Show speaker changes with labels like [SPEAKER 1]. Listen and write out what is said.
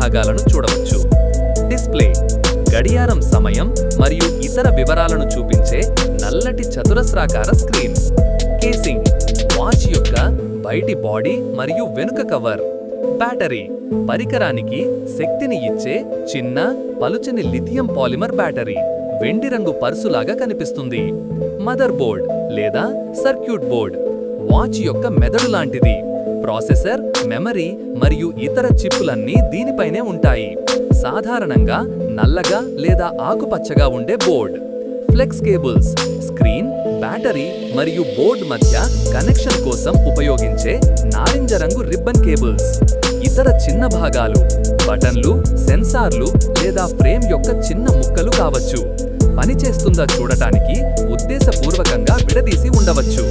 [SPEAKER 1] భాగాలను చూడవచ్చు. డిస్ప్లే గడియారం సమయం మరియు ఇతర వివరాలను చూపించే నల్లటి చతురస్రాకార స్క్రీన్. కేసింగ్ వాచ్ యొక్క బయటి బాడీ మరియు వెనుక కవర్. బ్యాటరీ పరికరానికి శక్తిని ఇచ్చే చిన్న పలుచని లిథియం పాలిమర్ బ్యాటరీ వెండి రంగు పర్సులాగా కనిపిస్తుంది. మదర్ బోర్డ్ లేదా సర్క్యూట్ బోర్డ్ వాచ్ యొక్క మెదడు లాంటిది. ప్రాసెసర్, మెమరీ మరియు ఇతర చిప్పులన్నీ దీనిపైనే ఉంటాయి. సాధారణంగా నల్లగా లేదా ఆకుపచ్చగా ఉండే board. Flex cables screen, battery మరియు బోర్డ్ మధ్య కనెక్షన్ కోసం ఉపయోగించే నారింజ రంగు రిబ్బన్ కేబుల్స్. ఇతర చిన్న భాగాలు బటన్లు, సెన్సార్లు లేదా ఫ్రేమ్ యొక్క చిన్న ముక్కలు కావచ్చు. పనిచేస్తుందా చూడటానికి ఉద్దేశపూర్వకంగా విడదీసి ఉండవచ్చు.